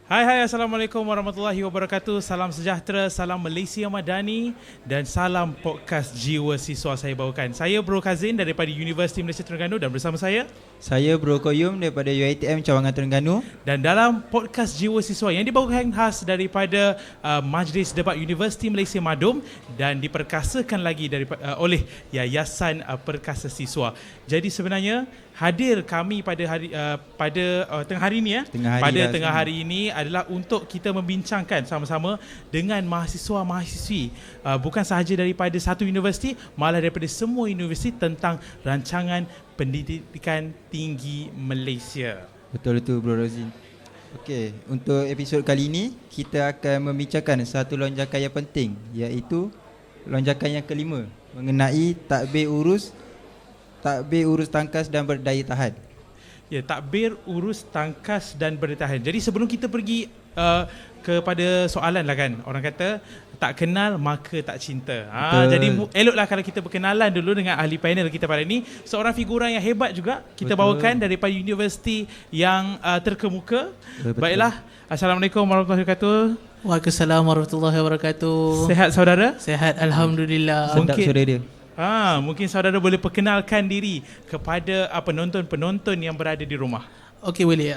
Hai, Assalamualaikum warahmatullahi wabarakatuh. Salam sejahtera, salam Malaysia Madani dan salam podcast Jiwa Siswa saya bawakan. Saya Bro Kazin daripada Universiti Malaysia Terengganu dan bersama saya Bro Koyum daripada UiTM Cawangan Terengganu. Dan dalam podcast Jiwa Siswa yang dibawakan khas daripada Majlis Debat Universiti Malaysia Madum dan diperkasakan lagi oleh Yayasan Perkasa Siswa. Jadi sebenarnya hadir kami pada tengah hari ini tengah hari ini adalah untuk kita membincangkan sama-sama dengan mahasiswa-mahasiswi bukan sahaja daripada satu universiti, malah daripada semua universiti tentang rancangan pendidikan tinggi Malaysia. Betul Bro Rozin. Okey, untuk episod kali ini kita akan membincangkan satu lonjakan yang penting, iaitu lonjakan yang kelima mengenai takbir urus tangkas dan berdaya tahan. Ya, takbir urus tangkas dan berdaya tahan. Jadi sebelum kita pergi kepada soalan lah kan, orang kata tak kenal maka tak cinta. Jadi eloklah kalau kita berkenalan dulu dengan ahli panel kita pada ini. Seorang figuran yang hebat juga kita bawakan daripada universiti yang terkemuka. Baiklah, Assalamualaikum warahmatullahi wabarakatuh. Waalaikumsalam warahmatullahi wabarakatuh. Sehat saudara? Sehat, alhamdulillah. Sedap suara dia. Mungkin saudara boleh perkenalkan diri kepada penonton-penonton yang berada di rumah. Okey, boleh.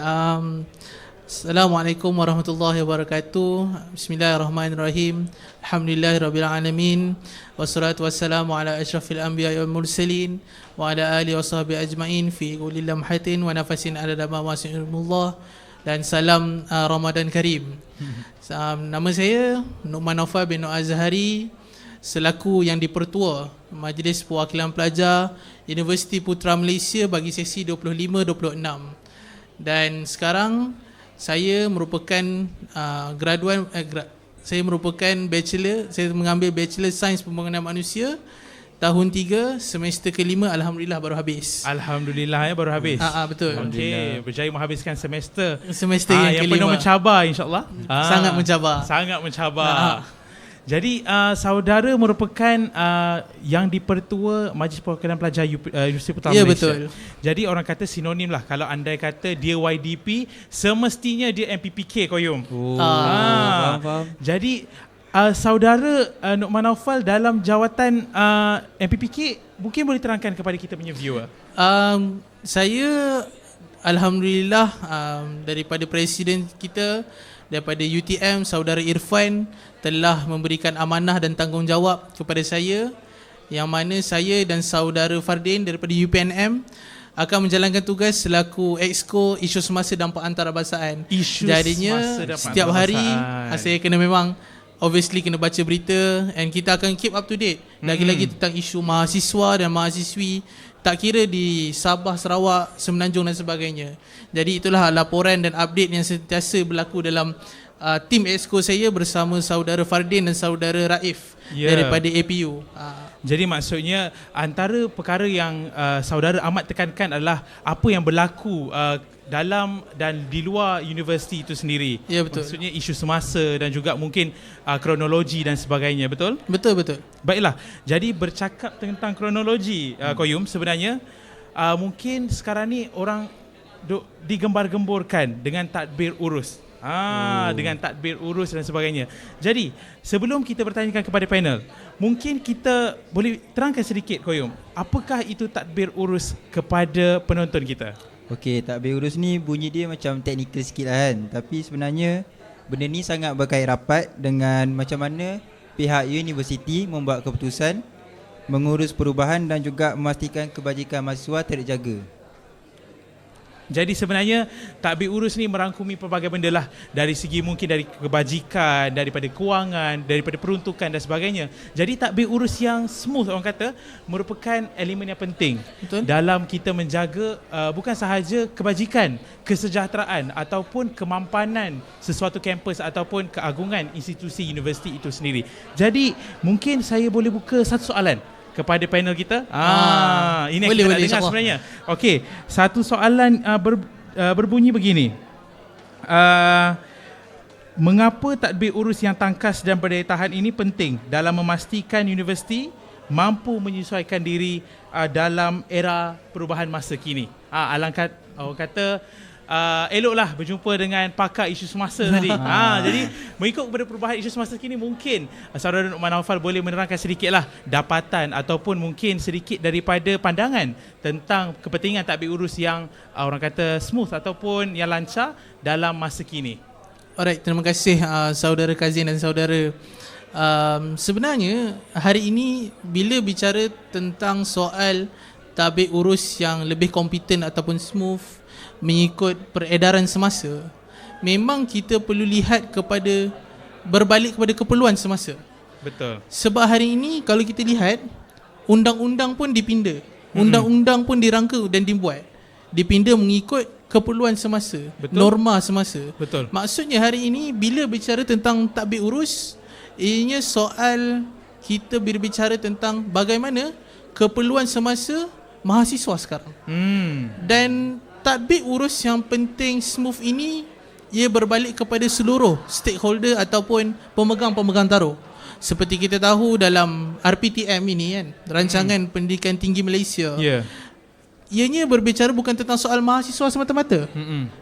Assalamualaikum warahmatullahi wabarakatuh. Bismillahirrahmanirrahim. Alhamdulillahirabbil alamin. Wassalatu wassalamu ala asyrafil anbiya'i wal mursalin wa ala alihi washabbihi ajmain fi kulli lamhatin wa nafasin adada ma wasi'ilmullah. Dan salam Ramadan Karim. Nama saya Nu'man Naufal bin Nur Azhari, selaku yang dipertua Majlis Perwakilan Pelajar Universiti Putra Malaysia bagi sesi 25-26. Dan sekarang saya merupakan saya merupakan bachelor. Saya mengambil Bachelor Sains Pembangunan Manusia tahun 3 semester kelima. Alhamdulillah baru habis. Alhamdulillah baru habis. Betul. Okey, berjaya menghabiskan semester yang kelima. Yang penuh mencabar, insya-Allah. Sangat mencabar. Jadi saudara merupakan yang dipertua Majlis Perwakilan Pelajar Universiti Putra Malaysia. Betul. Jadi orang kata sinonim lah. Kalau andai kata dia YDP, semestinya dia MPPK Koyum. Faham. Jadi saudara Nu'man Naufal dalam jawatan MPPK, mungkin boleh terangkan kepada kita punya viewer. Saya alhamdulillah daripada presiden kita, daripada UTM, saudara Irfan telah memberikan amanah dan tanggungjawab kepada saya, yang mana saya dan saudara Fardin daripada UPNM akan menjalankan tugas selaku Exco isu semasa dan pengantarabasaan. Jadinya setiap hari saya kena memang obviously kena baca berita, and kita akan keep up to date lagi-lagi tentang isu mahasiswa dan mahasiswi, tak kira di Sabah, Sarawak, Semenanjung dan sebagainya. Jadi itulah laporan dan update yang sentiasa berlaku dalam tim Exco saya bersama saudara Fardin dan saudara Raif daripada APU. Jadi maksudnya antara perkara yang saudara amat tekankan adalah apa yang berlaku dalam dan di luar universiti itu sendiri. Ya, betul. Maksudnya isu semasa dan juga mungkin kronologi dan sebagainya, betul? Betul. Baiklah, jadi bercakap tentang kronologi Koyum, sebenarnya mungkin sekarang ni orang digembar-gemborkan dengan tadbir urus. Dengan tadbir urus dan sebagainya. Jadi sebelum kita bertanyakan kepada panel, mungkin kita boleh terangkan sedikit Koyum, apakah itu tadbir urus kepada penonton kita? Okey, takbir urus ni bunyi dia macam teknikal sikit lah kan. Tapi sebenarnya benda ni sangat berkait rapat dengan macam mana pihak universiti membuat keputusan mengurus perubahan dan juga memastikan kebajikan mahasiswa terjaga. Jadi sebenarnya takbir urus ni merangkumi pelbagai benda lah, dari segi mungkin dari kebajikan, daripada kewangan, daripada peruntukan dan sebagainya. Jadi takbir urus yang smooth, orang kata, merupakan elemen yang penting. Betul. Dalam kita menjaga bukan sahaja kebajikan, kesejahteraan ataupun kemampanan sesuatu kampus ataupun keagungan institusi universiti itu sendiri. Jadi mungkin saya boleh buka satu soalan kepada panel kita. Ini yang kita nak dengar sebenarnya. Okey, satu soalan berbunyi begini. Mengapa tadbir urus yang tangkas dan berdaya tahan ini penting dalam memastikan universiti mampu menyesuaikan diri dalam era perubahan masa kini? Alangkah orang kata eloklah berjumpa dengan pakar isu semasa tadi. Jadi mengikut kepada perubahan isu semasa kini, mungkin saudara Nu'man Naufal boleh menerangkan sedikitlah dapatan ataupun mungkin sedikit daripada pandangan tentang kepentingan tadbir urus yang orang kata smooth ataupun yang lancar dalam masa kini. Alright, terima kasih saudara Kazin dan saudara. Sebenarnya hari ini bila bicara tentang soal tadbir urus yang lebih kompeten ataupun smooth mengikut peredaran semasa, memang kita perlu lihat kepada berbalik kepada keperluan semasa. Betul. Sebab hari ini kalau kita lihat, undang-undang pun dipinda, undang-undang pun dirangka dan dibuat, dipinda mengikut keperluan semasa. Betul. Norma semasa. Betul. Maksudnya hari ini bila bicara tentang tadbir urus, ianya soal kita berbicara tentang bagaimana keperluan semasa mahasiswa sekarang. Dan tadbir urus yang penting smooth ini, ia berbalik kepada seluruh stakeholder ataupun pemegang-pemegang taruh. Seperti kita tahu dalam RPTM ini kan, Rancangan Pendidikan Tinggi Malaysia, ianya berbicara bukan tentang soal mahasiswa semata-mata,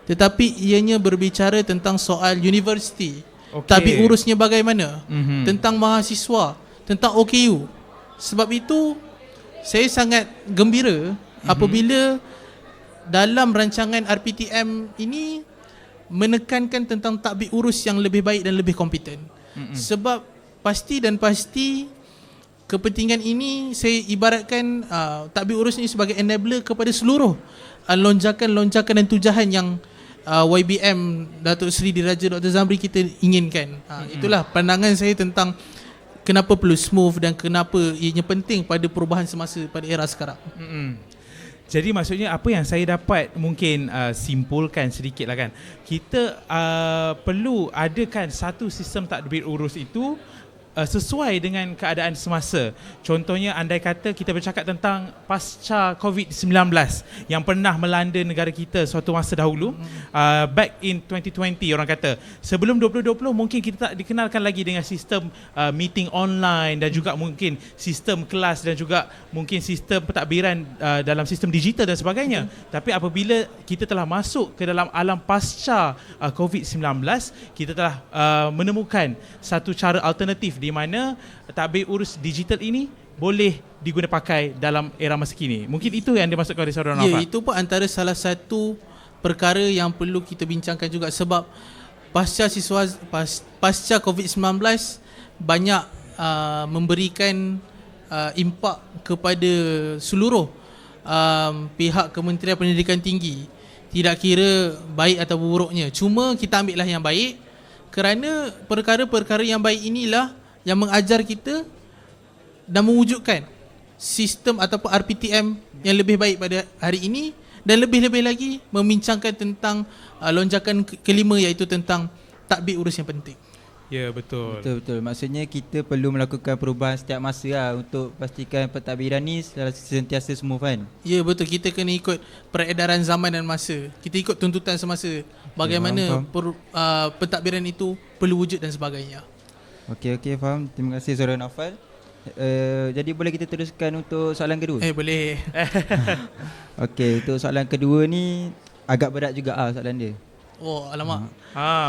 tetapi ianya berbicara tentang soal universiti. Tadbir urusnya bagaimana, tentang mahasiswa, tentang OKU. Sebab itu saya sangat gembira apabila dalam rancangan RPTM ini menekankan tentang tadbir urus yang lebih baik dan lebih kompeten. Sebab pasti kepentingan ini saya ibaratkan tadbir urus ini sebagai enabler kepada seluruh lonjakan-lonjakan dan tujahan yang YBM Datuk Seri Diraja Dr. Zamri kita inginkan. Itulah pandangan saya tentang kenapa perlu smooth dan kenapa ianya penting pada perubahan semasa pada era sekarang. Jadi maksudnya apa yang saya dapat mungkin simpulkan sedikit lah kan, kita perlu adakan satu sistem tadbir urus itu sesuai dengan keadaan semasa. Contohnya andai kata kita bercakap tentang pasca COVID-19 yang pernah melanda negara kita suatu masa dahulu, back in 2020 orang kata. Sebelum 2020 mungkin kita tak dikenalkan lagi dengan sistem meeting online dan juga mungkin sistem kelas dan juga mungkin sistem pentadbiran dalam sistem digital dan sebagainya. Tapi apabila kita telah masuk ke dalam alam pasca COVID-19, kita telah menemukan satu cara alternatif di mana tadbir urus digital ini boleh diguna pakai dalam era masa kini. Mungkin itu yang dimaksudkan oleh saudara Naufal. Ya, itu pun antara salah satu perkara yang perlu kita bincangkan juga, sebab pasca COVID-19 banyak memberikan impak kepada seluruh pihak Kementerian Pendidikan Tinggi. Tidak kira baik atau buruknya, cuma kita ambillah yang baik, kerana perkara-perkara yang baik inilah yang mengajar kita dan mewujudkan sistem ataupun RPTM yang lebih baik pada hari ini, dan lebih-lebih lagi membincangkan tentang lonjakan kelima, iaitu tentang tadbir urus yang penting. Ya, betul. Betul. Maksudnya kita perlu melakukan perubahan setiap masa lah untuk pastikan pentadbiran ni sentiasa smooth kan. Ya, betul. Kita kena ikut peredaran zaman dan masa. Kita ikut tuntutan semasa. Bagaimana pentadbiran itu perlu wujud dan sebagainya. Okey, faham. Terima kasih saudara Naufal. Jadi boleh kita teruskan untuk soalan kedua? Boleh. Okey, untuk soalan kedua ni agak berat juga soalan dia. Oh, alamak.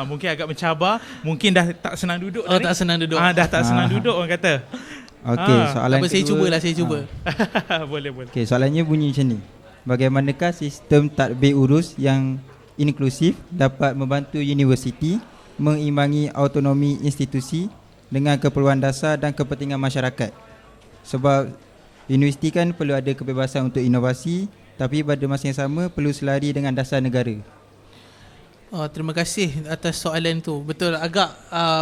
Mungkin agak mencabar, mungkin dah tak senang duduk. Tak senang duduk. Dah tak senang duduk orang kata. Okey, soalan kedua. Saya cuba. Boleh. Okey, soalannya bunyi macam ni. Bagaimanakah sistem tadbir urus yang inklusif dapat membantu universiti mengimbangi autonomi institusi dengan keperluan dasar dan kepentingan masyarakat? Sebab universiti kan perlu ada kebebasan untuk inovasi, tapi pada masa yang sama perlu selari dengan dasar negara. Terima kasih atas soalan tu. Betul, agak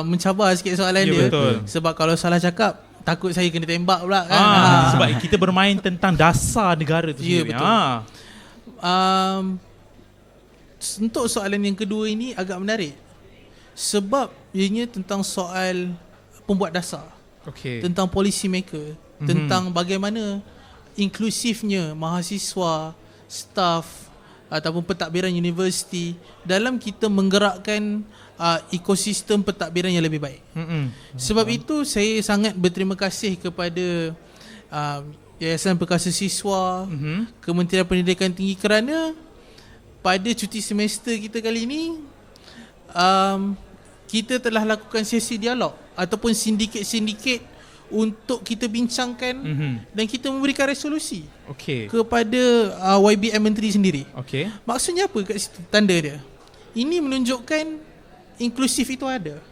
mencabar sikit soalan dia. Betul. Sebab kalau salah cakap, takut saya kena tembak pula kan. Sebab kita bermain tentang dasar negara tu sendiri. Betul. Untuk soalan yang kedua ini agak menarik, sebab ianya tentang soal pembuat dasar, tentang policy maker, tentang bagaimana inklusifnya mahasiswa, staf ataupun pentadbiran universiti dalam kita menggerakkan ekosistem pentadbiran yang lebih baik. Sebab itu saya sangat berterima kasih kepada Yayasan Perkasa Siswa, Kementerian Pendidikan Tinggi, kerana pada cuti semester kita kali ini, kita telah lakukan sesi dialog ataupun sindiket-sindiket untuk kita bincangkan dan kita memberikan resolusi kepada YBM Menteri sendiri. Maksudnya apa kat situ tanda dia? Ini menunjukkan inklusif itu ada.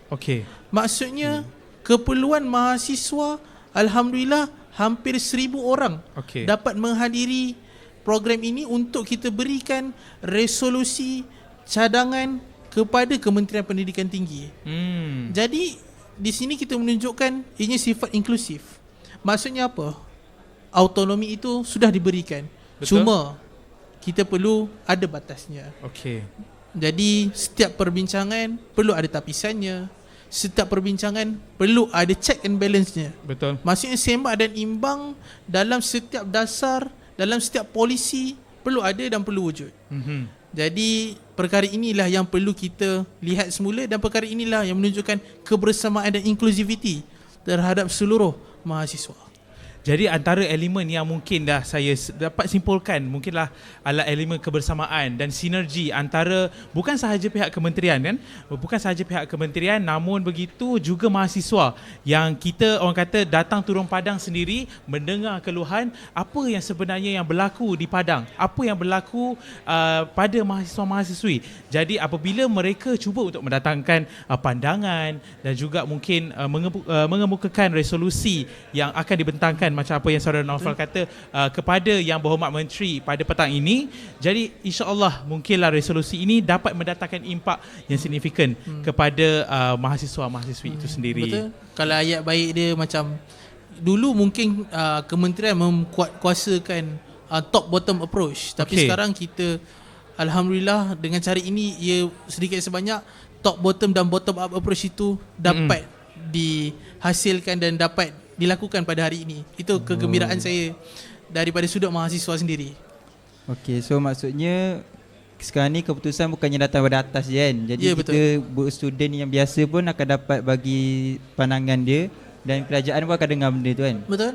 Maksudnya keperluan mahasiswa, alhamdulillah hampir 1,000 orang dapat menghadiri program ini untuk kita berikan resolusi cadangan kepada Kementerian Pendidikan Tinggi. Jadi di sini kita menunjukkan ianya sifat inklusif. Maksudnya apa? Autonomi itu sudah diberikan. Cuma kita perlu ada batasnya. Jadi setiap perbincangan perlu ada tapisannya. Setiap perbincangan perlu ada check and balance-nya. Maksudnya sembang dan imbang dalam setiap dasar, dalam setiap polisi perlu ada dan perlu wujud. Jadi perkara inilah yang perlu kita lihat semula, dan perkara inilah yang menunjukkan kebersamaan dan inklusiviti terhadap seluruh mahasiswa. Jadi antara elemen yang mungkin dah saya dapat simpulkan mungkinlah adalah elemen kebersamaan dan sinergi antara bukan sahaja pihak kementerian kan, bukan sahaja pihak kementerian, namun begitu juga mahasiswa yang kita orang kata datang turun padang sendiri mendengar keluhan apa yang sebenarnya yang berlaku di padang, apa yang berlaku pada mahasiswa-mahasiswi. Jadi apabila mereka cuba untuk mendatangkan pandangan dan juga mungkin mengemukakan resolusi yang akan dibentangkan macam apa yang saudara Naufal kata kepada Yang Berhormat Menteri pada petang ini, jadi insya-Allah mungkinlah resolusi ini dapat mendatangkan impak yang signifikan kepada mahasiswa-mahasiswi itu sendiri. Betul. Kalau ayat baik dia macam dulu mungkin kementerian memkuatkuasakan top bottom approach, tapi sekarang kita alhamdulillah dengan cara ini ia sedikit sebanyak top bottom dan bottom up approach itu dapat dihasilkan dan dapat dilakukan pada hari ini. Itu kegembiraan saya daripada sudut mahasiswa sendiri. So maksudnya sekarang ni keputusan bukannya datang dari atas je kan. Jadi kita student yang biasa pun akan dapat bagi pandangan dia, dan kerajaan pun akan dengar benda tu kan. Betul.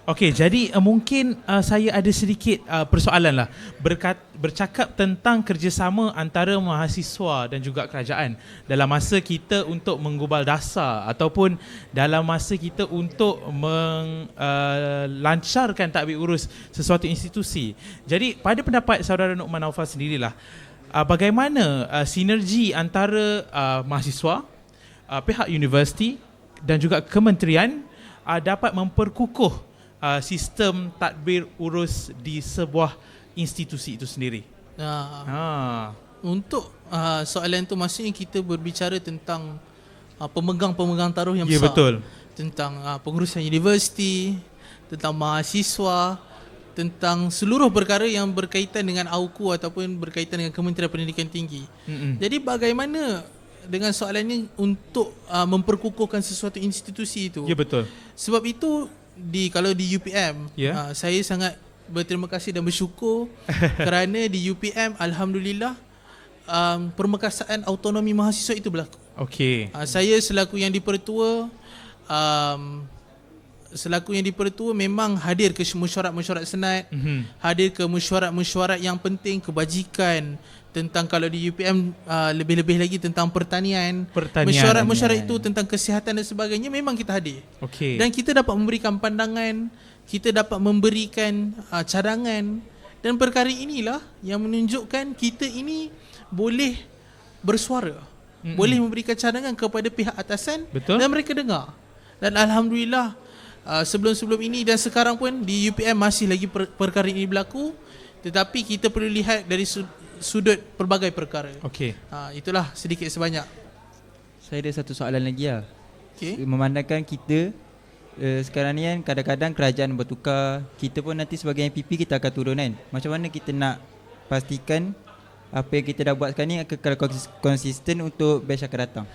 Jadi mungkin saya ada sedikit persoalan lah bercakap tentang kerjasama antara mahasiswa dan juga kerajaan dalam masa kita untuk menggubal dasar ataupun dalam masa kita untuk melancarkan tadbir urus sesuatu institusi. Jadi pada pendapat saudara Nukman Naufal sendirilah, bagaimana sinergi antara mahasiswa, pihak universiti dan juga kementerian dapat memperkukuh sistem tadbir urus di sebuah institusi itu sendiri. Untuk soalan itu maksudnya kita berbicara tentang pemegang-pemegang taruh yang besar. Betul. Tentang pengurusan universiti, tentang mahasiswa, tentang seluruh perkara yang berkaitan dengan AUKU ataupun berkaitan dengan Kementerian Pendidikan Tinggi. Jadi bagaimana dengan soalan ini untuk memperkukuhkan sesuatu institusi itu? Betul. Sebab itu kalau di UPM, saya sangat berterima kasih dan bersyukur kerana di UPM alhamdulillah permekasaan autonomi mahasiswa itu berlaku. Saya selaku yang dipertua memang hadir ke mesyuarat-mesyuarat senat, hadir ke mesyuarat-mesyuarat yang penting, kebajikan, tentang kalau di UPM lebih-lebih lagi tentang pertanian. Mesyuarat-mesyuarat itu tentang kesihatan dan sebagainya memang kita hadir. Dan kita dapat memberikan pandangan, kita dapat memberikan cadangan, dan perkara inilah yang menunjukkan kita ini boleh bersuara, boleh memberikan cadangan kepada pihak atasan. Dan mereka dengar. Dan alhamdulillah sebelum-sebelum ini dan sekarang pun di UPM masih lagi perkara ini berlaku, tetapi kita perlu lihat dari sudut pelbagai perkara. Itulah sedikit sebanyak. Saya ada satu soalan lagi lah. Memandangkan kita sekarang ni kan kadang-kadang kerajaan bertukar, kita pun nanti sebagai MPP kita akan turun kan. Macam mana kita nak pastikan apa yang kita dah buat sekarang ni kekal konsisten untuk batch akan datang?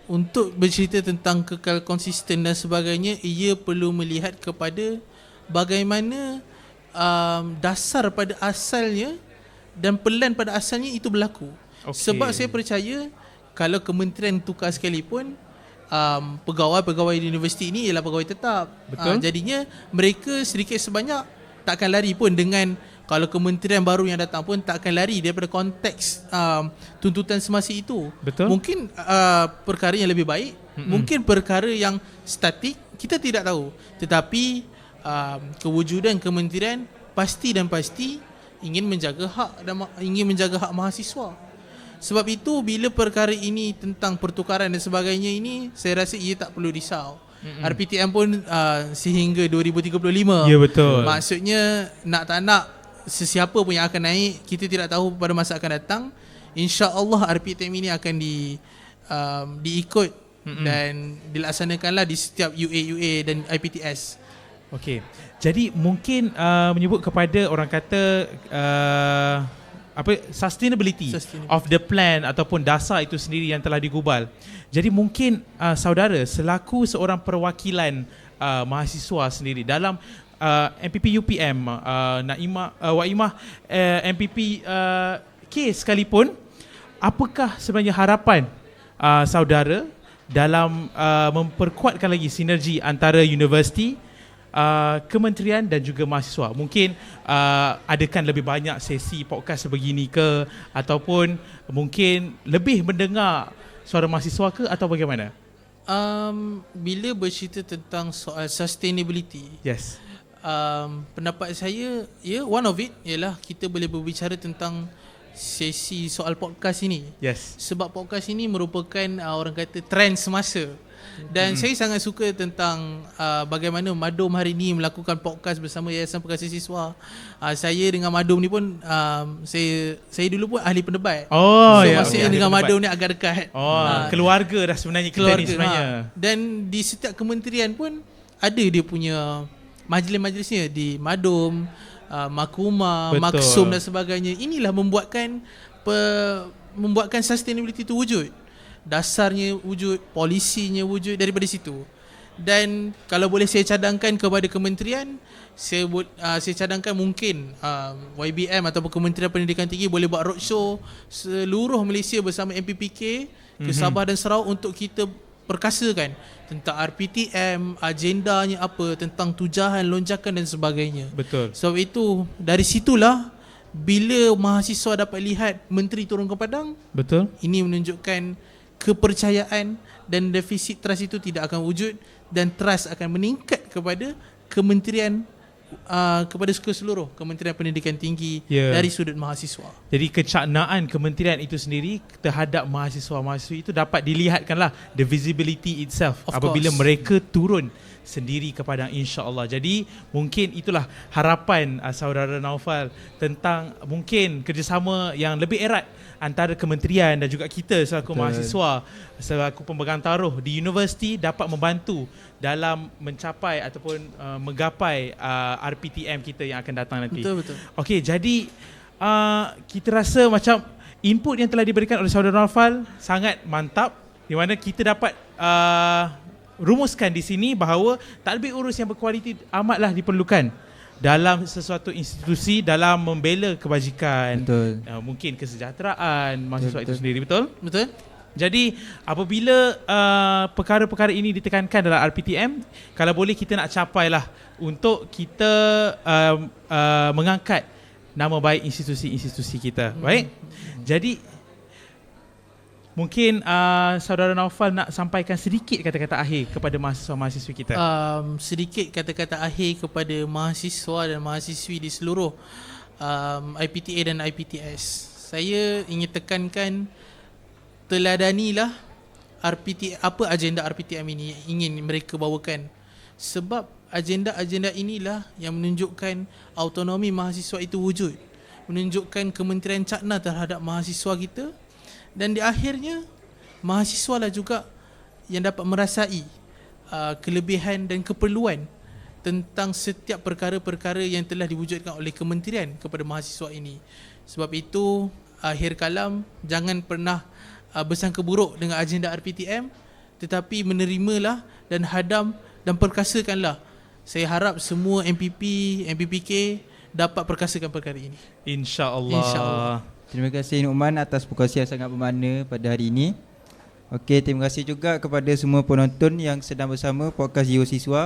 Untuk bercerita tentang kekal konsisten dan sebagainya, ia perlu melihat kepada bagaimana dasar pada asalnya dan pelan pada asalnya itu berlaku. Sebab saya percaya kalau kementerian tukar sekalipun, pegawai-pegawai di universiti ini ialah pegawai tetap. Jadinya mereka sedikit sebanyak takkan lari pun dengan Kalau kementerian baru yang datang pun tak akan lari daripada konteks tuntutan semasa itu. Betul. Mungkin perkara yang lebih baik, mungkin perkara yang statik, kita tidak tahu. Tetapi kewujudan kementerian pasti dan pasti ingin menjaga hak mahasiswa. Sebab itu bila perkara ini tentang pertukaran dan sebagainya ini, saya rasa ia tak perlu risau. RPTM pun sehingga 2035. Ya, betul. Maksudnya nak tak nak, sesiapa pun yang akan naik, kita tidak tahu pada masa akan datang. InsyaAllah RPTM ini akan diikut dan dilaksanakanlah di setiap UA dan IPTS. Okey. Jadi mungkin menyebut kepada orang kata sustainability of the plan ataupun dasar itu sendiri yang telah digubal. Jadi mungkin saudara selaku seorang perwakilan mahasiswa sendiri dalam MPP UPM, Waimah MPP K sekalipun, apakah sebenarnya harapan saudara dalam memperkuatkan lagi sinergi antara universiti, kementerian dan juga mahasiswa? Mungkin adakan lebih banyak sesi podcast sebegini ke, ataupun mungkin lebih mendengar suara mahasiswa ke, atau bagaimana? Bila bercerita tentang soal sustainability, Yes. Pendapat saya, one of it ialah kita boleh berbicara tentang sesi soal podcast ini. Yes. Sebab podcast ini merupakan orang kata trend semasa. Dan saya sangat suka tentang bagaimana Madum hari ini melakukan podcast bersama Yayasan Perkasa Siswa. Saya dengan Madum ni pun saya dulu pun ahli pendebat. Oh, so ya, maksudnya okey, dengan ahli Madum ni agak dekat. Keluarga dah sebenarnya kita ni sebenarnya. Dan di setiap kementerian pun ada dia punya majlis-majlisnya di Madum, Makuma, Betul. Maksum dan sebagainya. Inilah membuatkan sustainability itu wujud. Dasarnya wujud, polisinya wujud daripada situ. Dan kalau boleh saya cadangkan kepada kementerian, saya cadangkan mungkin YBM ataupun Kementerian Pendidikan Tinggi boleh buat roadshow seluruh Malaysia bersama MPPK ke Sabah dan Sarawak untuk kita perkasakan tentang RPTM, agendanya apa, tentang tujahan, lonjakan dan sebagainya. Betul. Sebab itu dari situlah bila mahasiswa dapat lihat menteri turun ke padang, Betul. ini menunjukkan kepercayaan dan defisit trust itu tidak akan wujud, dan trust akan meningkat kepada kementerian, kepada keseluruh Kementerian Pendidikan Tinggi dari sudut mahasiswa. Jadi kecaknaan kementerian itu sendiri terhadap mahasiswa-mahasiswa itu dapat dilihatkanlah, the visibility itself, Of apabila course. mereka turun sendiri ke padang, insya-Allah. Jadi mungkin itulah harapan saudara Naufal tentang mungkin kerjasama yang lebih erat antara kementerian dan juga kita selaku mahasiswa, selaku pemegang taruh di universiti, dapat membantu dalam mencapai ataupun menggapai RPTM kita yang akan datang nanti. Betul. Okey, jadi kita rasa macam input yang telah diberikan oleh saudara Naufal sangat mantap, di mana kita dapat rumuskan di sini bahawa tadbir urus yang berkualiti amatlah diperlukan dalam sesuatu institusi dalam membela kebajikan. Betul. Mungkin kesejahteraan mahasiswa itu sendiri. Betul? Betul? Jadi apabila perkara-perkara ini ditekankan dalam RPTM, kalau boleh kita nak capailah untuk kita mengangkat nama baik institusi-institusi kita. Baik. Jadi mungkin saudara Naufal nak sampaikan sedikit kata-kata akhir kepada mahasiswa-mahasiswi kita. Sedikit kata-kata akhir kepada mahasiswa dan mahasiswi di seluruh IPTA dan IPTS. Saya ingin tekankan, teladanilah apa agenda RPTM ini ingin mereka bawakan. Sebab agenda-agenda inilah yang menunjukkan autonomi mahasiswa itu wujud, menunjukkan kementerian cakna terhadap mahasiswa kita. Dan di akhirnya, mahasiswa lah juga yang dapat merasai kelebihan dan keperluan tentang setiap perkara-perkara yang telah diwujudkan oleh kementerian kepada mahasiswa ini. Sebab itu, akhir kalam, jangan pernah bersangka buruk dengan agenda RPTM, tetapi menerimalah dan hadam dan perkasakanlah. Saya harap semua MPP, MPPK dapat perkasakan perkara ini. InsyaAllah. Terima kasih Nu'man atas perkongsian yang sangat bermakna pada hari ini. Okey, terima kasih juga kepada semua penonton yang sedang bersama podcast Jiwa Siswa.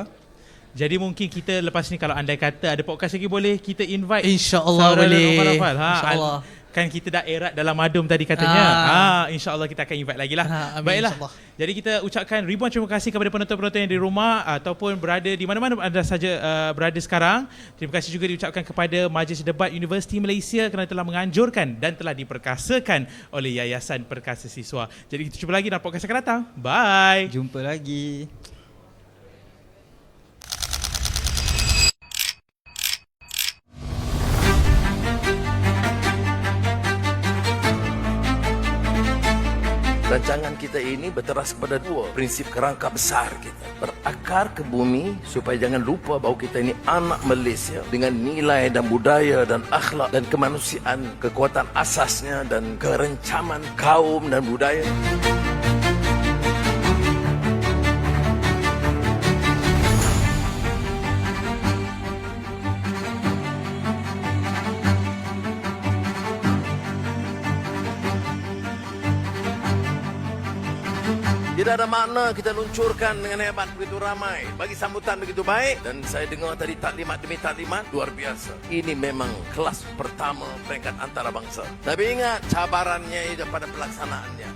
Jadi mungkin kita lepas ni kalau andai kata ada podcast lagi, boleh kita invite InsyaAllah saudara boleh. Nova Nafal. InsyaAllah. Kan kita dah erat dalam Madum tadi katanya. InsyaAllah kita akan invite lagi lah. Amin, Baiklah. insyaAllah. Jadi kita ucapkan ribuan terima kasih kepada penonton-penonton yang di rumah ataupun berada di mana-mana anda saja berada sekarang. Terima kasih juga diucapkan kepada Majlis Debat Universiti Malaysia kerana telah menganjurkan dan telah diperkasakan oleh Yayasan Perkasa Siswa. Jadi kita jumpa lagi dalam podcast akan datang. Bye. Jumpa lagi. Rancangan kita ini berteras kepada dua prinsip kerangka besar kita. Berakar ke bumi supaya jangan lupa bahawa kita ini anak Malaysia dengan nilai dan budaya dan akhlak dan kemanusiaan, kekuatan asasnya dan kerencaman kaum dan budaya. Tidak ada makna kita luncurkan dengan hebat begitu ramai. Bagi sambutan begitu baik. Dan saya dengar tadi taklimat demi taklimat luar biasa. Ini memang kelas pertama peringkat antarabangsa. Tapi ingat cabarannya itu pada pelaksanaannya.